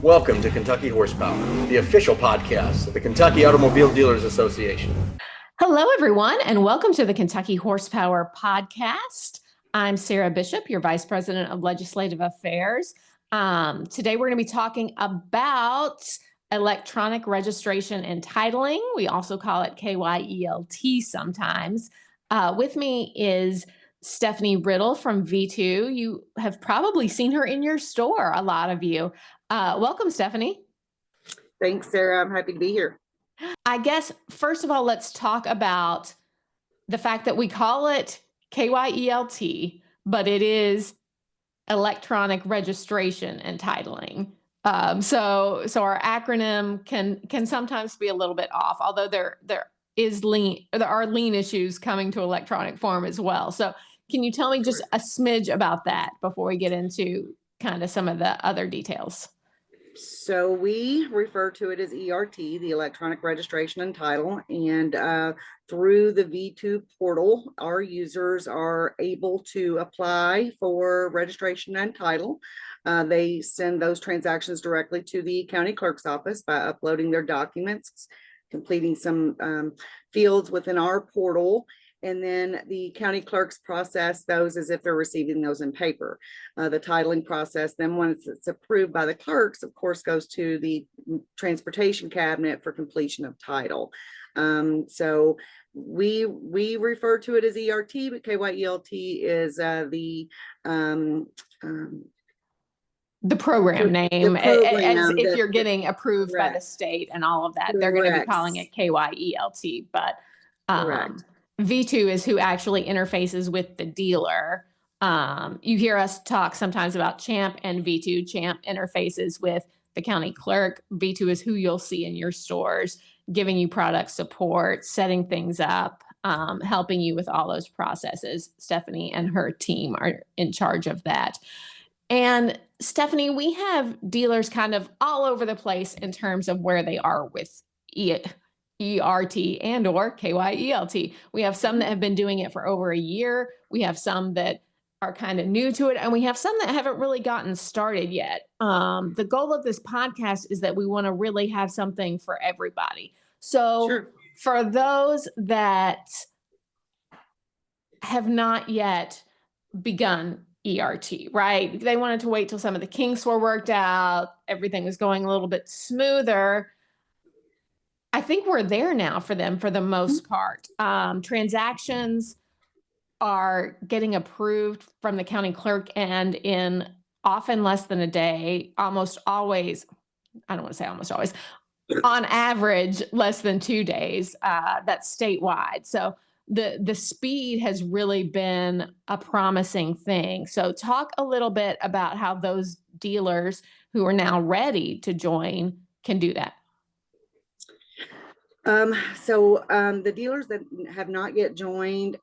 Welcome to Kentucky Horsepower, the official podcast of the Kentucky Automobile Dealers Association. Hello, everyone, and welcome to the Kentucky Horsepower podcast. I'm Sarah Bishop, your Vice President of Legislative Affairs. Today, we're going to be talking about electronic registration and titling. We also call it KYELT sometimes. With me is Stephanie Riddle from Vitu. You have probably seen her in your store, a lot of you. Welcome, Stephanie. Thanks, Sarah. I'm happy to be here. I guess, first of all, let's talk about the fact that we call it KYELT, but it is electronic registration and titling. So our acronym can sometimes be a little bit off, although there are lien issues coming to electronic form as well. So can you tell me just a smidge about that before we get into kind of some of the other details? So we refer to it as ERT, the electronic registration and title, and through the Vitu portal, our users are able to apply for registration and title. They send those transactions directly to the county clerk's office by uploading their documents, completing some fields within our portal, and then the county clerks process those as if they're receiving those in paper. The titling process, then once it's approved by the clerks, of course, goes to the transportation cabinet for completion of title. So we refer to it as ERT, but KYELT is the program name, as if you're getting approved correct. by the state and all of that. Correct. They're going to be calling it KYELT, but Vitu is who actually interfaces with the dealer. You hear us talk sometimes about Champ and Vitu. Champ interfaces with the county clerk. Vitu is who you'll see in your stores, giving you product support, setting things up, helping you with all those processes. Stephanie and her team are in charge of that. And Stephanie, we have dealers kind of all over the place in terms of where they are with ERT and or KYELT. We have some that have been doing it for over a year. We have some that are kind of new to it, and we have some that haven't really gotten started yet. The goal of this podcast is that we want to really have something for everybody. So sure. For those that have not yet begun ERT, right? They wanted to wait till some of the kinks were worked out, everything was going a little bit smoother. I think we're there now for them for the most part. Transactions are getting approved from the county clerk and in often less than a day, almost always, I don't want to say almost always, on average, less than 2 days. That's statewide. So the speed has really been a promising thing. So talk a little bit about how those dealers who are now ready to join can do that. The dealers that have not yet joined,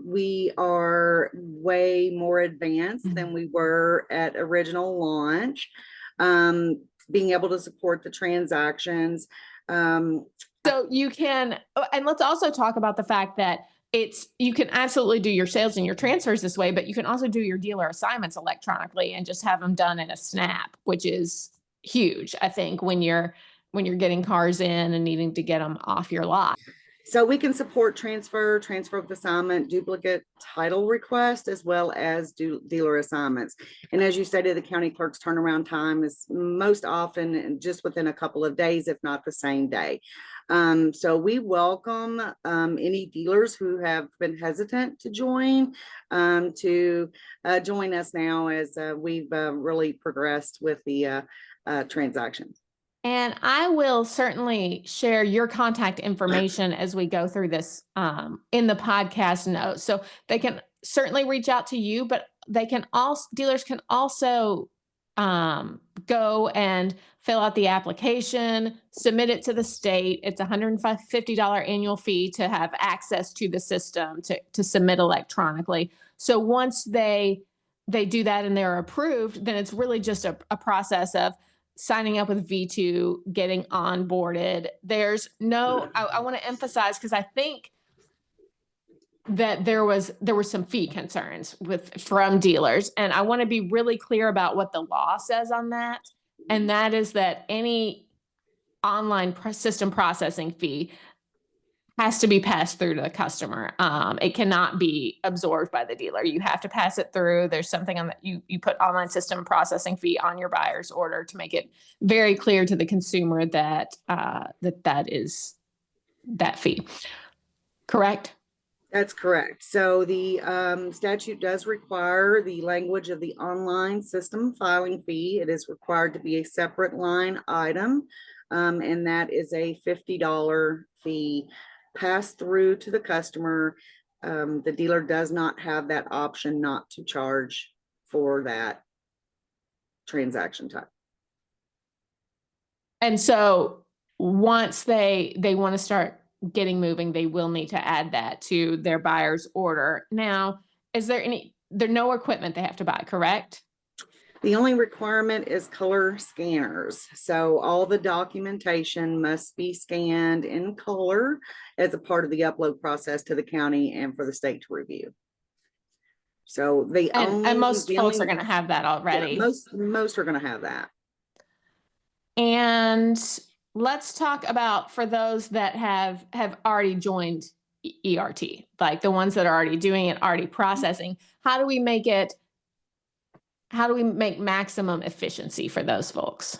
we are way more advanced than we were at original launch, being able to support the transactions. So you can, and let's also talk about the fact that you can absolutely do your sales and your transfers this way, but you can also do your dealer assignments electronically and just have them done in a snap, which is huge, I think, when you're getting cars in and needing to get them off your lot. So we can support transfer of assignment, duplicate title request, as well as dealer assignments. And as you stated, the county clerk's turnaround time is most often just within a couple of days, if not the same day. So we welcome any dealers who have been hesitant to join join us now as we've really progressed with the transactions. And I will certainly share your contact information as we go through this in the podcast notes. So they can certainly reach out to you, but dealers can also go and fill out the application, submit it to the state. It's $150 annual fee to have access to the system to submit electronically. So once they do that and they're approved, then it's really just a process of signing up with Vitu, getting onboarded. There's no, I want to emphasize, because I think that there were some fee concerns from dealers. And I want to be really clear about what the law says on that. and that is that any online system processing fee has to be passed through to the customer. It cannot be absorbed by the dealer. You have to pass it through. There's something on that you put online system processing fee on your buyer's order to make it very clear to the consumer that that is that fee. Correct? That's correct. So the statute does require the language of the online system filing fee. It is required to be a separate line item, and that is a $50 fee passed through to the customer. The dealer does not have that option not to charge for that transaction type. And so once they want to start getting moving, they will need to add that to their buyer's order. Now, is there no equipment they have to buy, correct? The only requirement is color scanners. So all the documentation must be scanned in color as a part of the upload process to the county and for the state to review. So and most folks are going to have that already. Yeah, most are going to have that. And let's talk about for those that have already joined ERT, like the ones that are already doing it, already processing. How do we make maximum efficiency for those folks?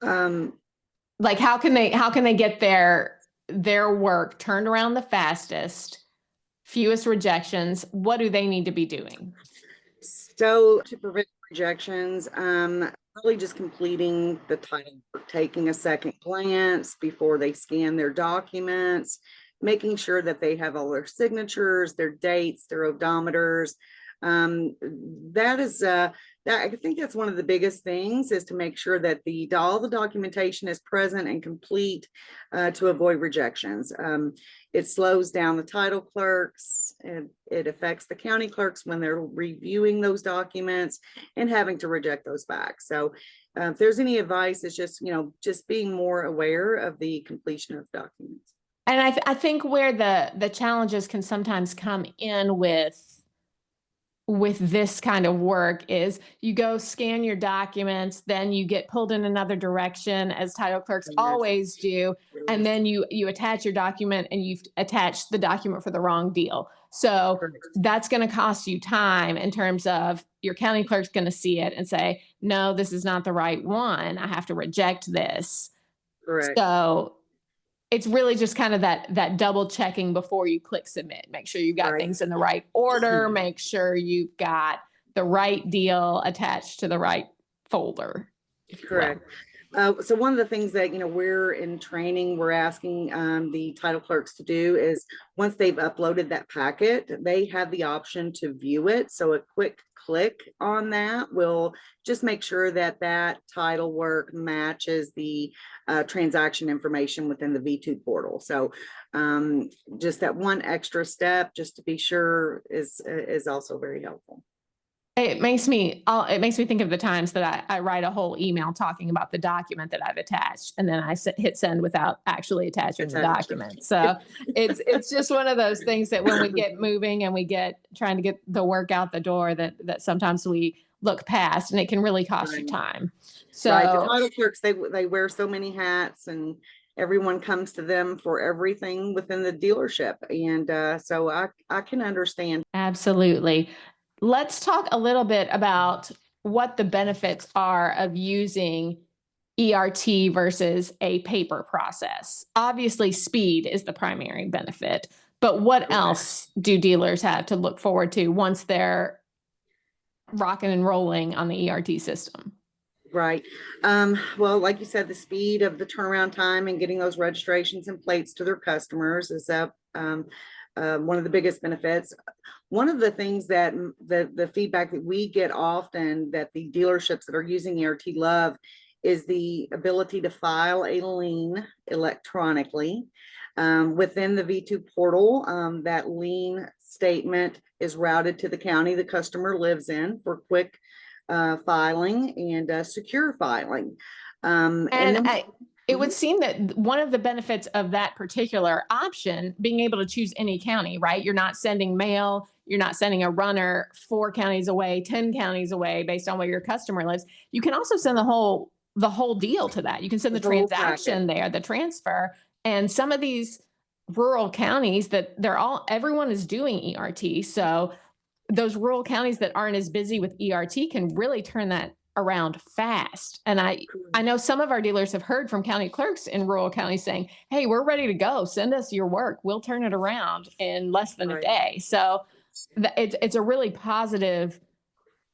Like how can they get their work turned around the fastest, fewest rejections? What do they need to be doing? So to prevent rejections, really just completing the title, taking a second glance before they scan their documents, making sure that they have all their signatures, their dates, their odometers. I think that's one of the biggest things, is to make sure that all the documentation is present and complete to avoid rejections. It slows down the title clerks, and it affects the county clerks when they're reviewing those documents and having to reject those back. So if there's any advice, it's just being more aware of the completion of documents. And I think where the challenges can sometimes come in with this kind of work is you go scan your documents, then you get pulled in another direction, as title clerks always do, and then you attach your document and you've attached the document for the wrong deal. So that's going to cost you time in terms of your county clerk's going to see it and say, no, this is not the right one. I have to reject this. Correct. So it's really just kind of that double checking before you click submit. Make sure you've got things in the right order. Make sure you've got the right deal attached to the right folder. Correct. So one of the things that, we're in training, we're asking the title clerks to do is, once they've uploaded that packet, they have the option to view it. So a quick click on that will just make sure that title work matches the transaction information within the Vitu portal. So just that one extra step, just to be sure, is also very helpful. It makes me think of the times that I write a whole email talking about the document that I've attached, and then I hit send without actually attaching the document. So it's just one of those things that when we get moving and we get trying to get the work out the door, that sometimes we look past, and it can really cost you time. So the title clerks, they wear so many hats, and everyone comes to them for everything within the dealership. And so I can understand. Absolutely. Let's talk a little bit about what the benefits are of using ERT versus a paper process. Obviously, speed is the primary benefit, but what else do dealers have to look forward to once they're rocking and rolling on the ERT system? Right. Well, like you said, the speed of the turnaround time and getting those registrations and plates to their customers is one of the biggest benefits. One of the things that the feedback that we get often that the dealerships that are using ERT love is the ability to file a lien electronically within the Vitu portal. That lien statement is routed to the county the customer lives in for quick filing and secure filing. it would seem that one of the benefits of that particular option, being able to choose any county, right? You're not sending mail, you're not sending a runner 4 counties away, 10 counties away based on where your customer lives. You can also send the whole deal to that. You can send the The whole packet. transaction there, the transfer. And some of these rural counties that everyone is doing ERT. So those rural counties that aren't as busy with ERT can really turn that around fast. And I know some of our dealers have heard from county clerks in rural counties saying, hey, we're ready to go. Send us your work. We'll turn it around in less than a day. So it's a really positive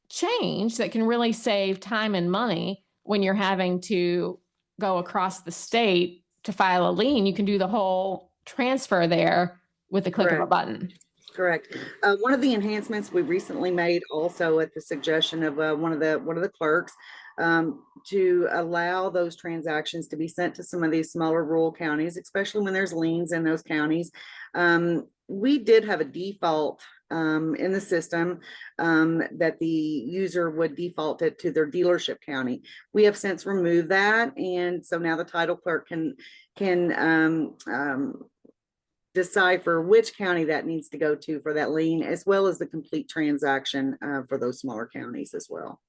change that can really save time and money when you're having to go across the state to file a lien. You can do the whole transfer there with the click of a button. Correct. One of the enhancements we recently made, also at the suggestion of one of the clerks, to allow those transactions to be sent to some of these smaller rural counties, especially when there's liens in those counties. We did have a default in the system that the user would default it to their dealership county. We have since removed that, and so now the title clerk can decipher which county that needs to go to for that lien, as well as the complete transaction for those smaller counties as well.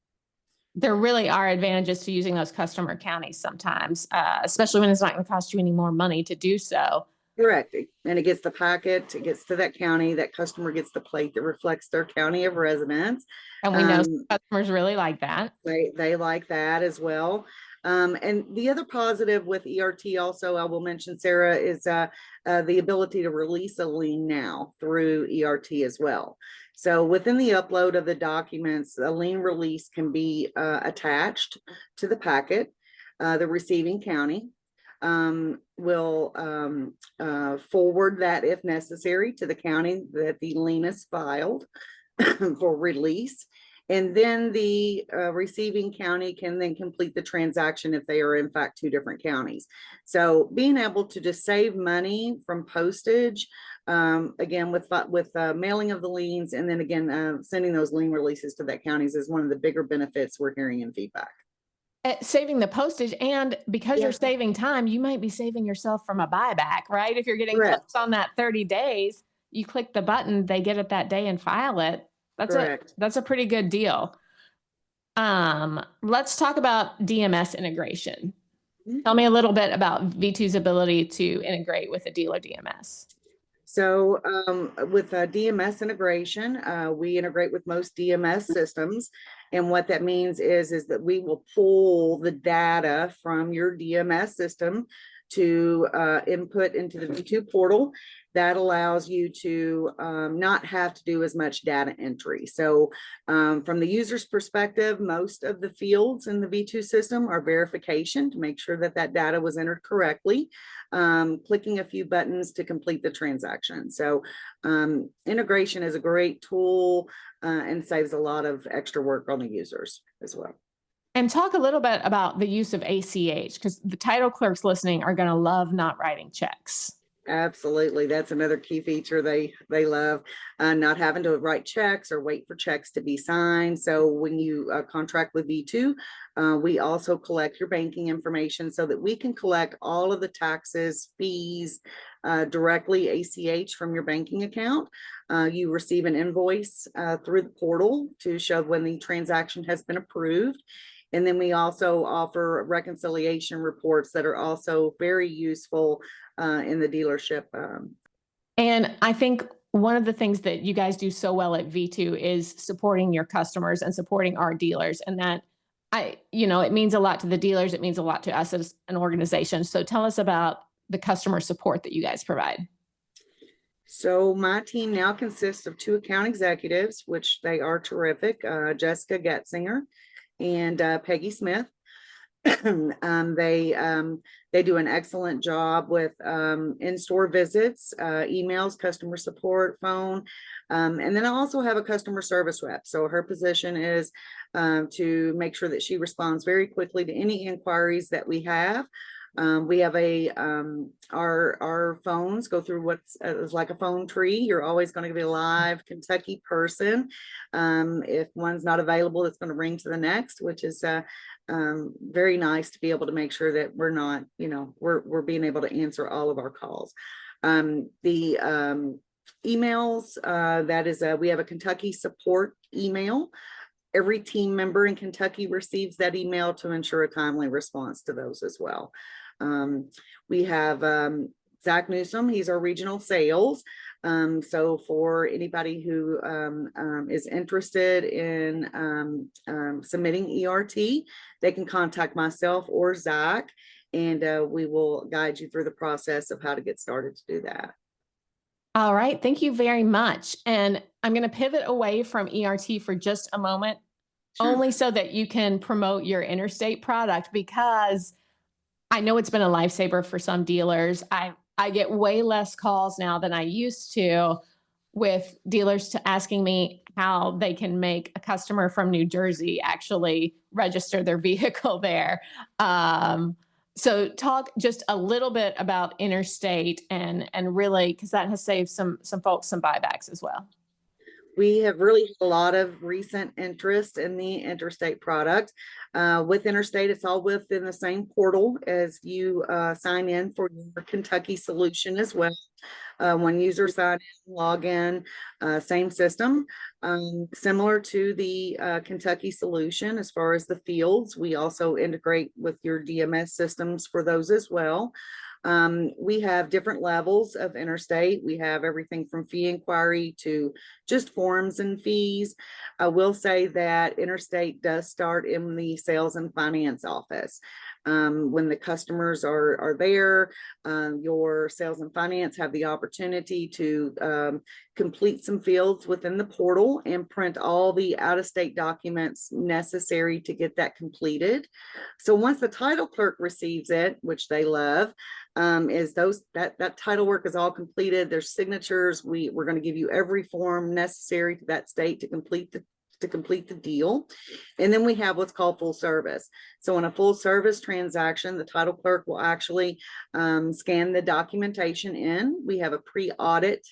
There really are advantages to using those customer counties sometimes, especially when it's not going to cost you any more money to do so. Correct. And it gets the packet, it gets to that county, that customer gets the plate that reflects their county of residence. And we know customers really like that. They like that as well. And the other positive with ERT also, I will mention, Sarah, is the ability to release a lien now through ERT as well. So within the upload of the documents, a lien release can be attached to the packet. The receiving county will forward that, if necessary, to the county that the lien is filed for release. And then the receiving county can then complete the transaction if they are in fact 2 different counties. So being able to just save money from postage, again, with mailing of the liens, and then again, sending those lien releases to that counties is one of the bigger benefits we're hearing in feedback. Saving the postage, and because you're saving time, you might be saving yourself from a buyback, right? If you're getting clicks on that 30 days, you click the button, they get it that day and file it. That's a pretty good deal. Let's talk about DMS integration. Tell me a little bit about Vitu's ability to integrate with a dealer DMS. So with DMS integration, we integrate with most DMS systems. And what that means is that we will pull the data from your DMS system to input into the Vitu portal. That allows you to not have to do as much data entry. So from the user's perspective, most of the fields in the Vitu system are verification to make sure that that data was entered correctly, clicking a few buttons to complete the transaction. So integration is a great tool and saves a lot of extra work on the users as well. And talk a little bit about the use of ACH, because the title clerks listening are going to love not writing checks. Absolutely. That's another key feature they love, not having to write checks or wait for checks to be signed. So when you contract with Vitu, we also collect your banking information so that we can collect all of the taxes, fees directly ACH from your banking account. You receive an invoice through the portal to show when the transaction has been approved. And then we also offer reconciliation reports that are also very useful in the dealership. And I think one of the things that you guys do so well at Vitu is supporting your customers and supporting our dealers. And that it means a lot to the dealers. It means a lot to us as an organization. So tell us about the customer support that you guys provide. So my team now consists of 2 account executives, which they are terrific, Jessica Getzinger and Peggy Smith. They do an excellent job with in-store visits, emails, customer support, phone, and then I also have a customer service rep. So her position is to make sure that she responds very quickly to any inquiries that we have. We have our phones go through what's is like a phone tree. You're always going to be a live Kentucky person. If one's not available, it's going to ring to the next, which is very nice to be able to make sure that we're not, we're being able to answer all of our calls. The emails, we have a Kentucky support email. Every team member in Kentucky receives that email to ensure a timely response to those as well. We have Zach Newsom, he's our regional sales. So for anybody who is interested in submitting ERT, they can contact myself or Zach, and we will guide you through the process of how to get started to do that. All right. Thank you very much. And I'm going to pivot away from ERT for just a moment, Sure. only so that you can promote your interstate product, because I know it's been a lifesaver for some dealers. I get way less calls now than I used to with dealers asking me how they can make a customer from New Jersey actually register their vehicle there. So talk just a little bit about interstate and really, because that has saved some folks some buybacks as well. We have really had a lot of recent interest in the interstate product. With interstate, it's all within the same portal as you sign in for your Kentucky solution as well. When users sign in, log in, same system. Similar to the Kentucky solution as far as the fields, we also integrate with your DMS systems for those as well. We have different levels of interstate. We have everything from fee inquiry to just forms and fees. I will say that interstate does start in the sales and finance office. When the customers are there, your sales and finance have the opportunity to complete some fields within the portal and print all the out-of-state documents necessary to get that completed. So once the title clerk receives it, which they love, that title work is all completed. There's signatures. We're going to give you every form necessary to that state to complete the deal. And then we have what's called full service. So in a full service transaction, the title clerk will actually scan the documentation in. We have a pre-audit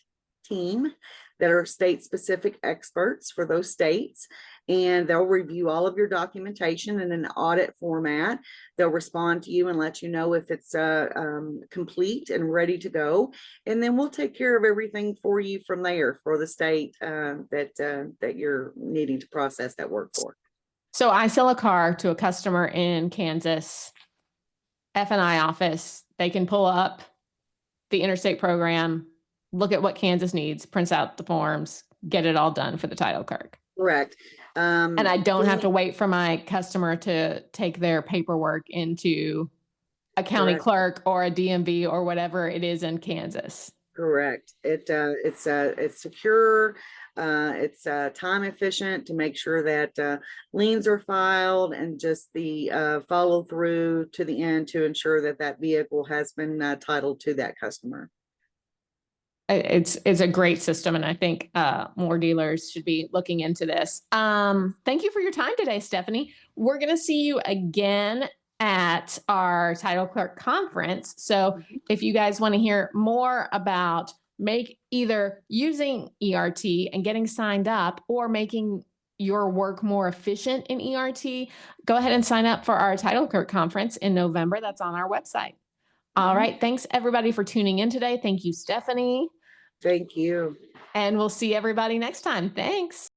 team that are state specific experts for those states, and they'll review all of your documentation in an audit format. They'll respond to you and let you know if it's complete and ready to go. And then we'll take care of everything for you from there for the state that you're needing to process that work for. So I sell a car to a customer in Kansas, F&I office. They can pull up the interstate program, look at what Kansas needs, prints out the forms, get it all done for the title clerk. Correct. And I don't have to wait for my customer to take their paperwork into a county clerk or a DMV or whatever it is in Kansas. Correct. It's secure. It's time efficient to make sure that liens are filed, and just the follow through to the end to ensure that that vehicle has been titled to that customer. It's a great system, and I think more dealers should be looking into this. Thank you for your time today, Stephanie. We're going to see you again at our title clerk conference. So if you guys want to hear more about either using ERT and getting signed up or making your work more efficient in ERT, go ahead and sign up for our title clerk conference in November. That's on our website. All right. Thanks everybody for tuning in today. Thank you, Stephanie. Thank you. And we'll see everybody next time. Thanks.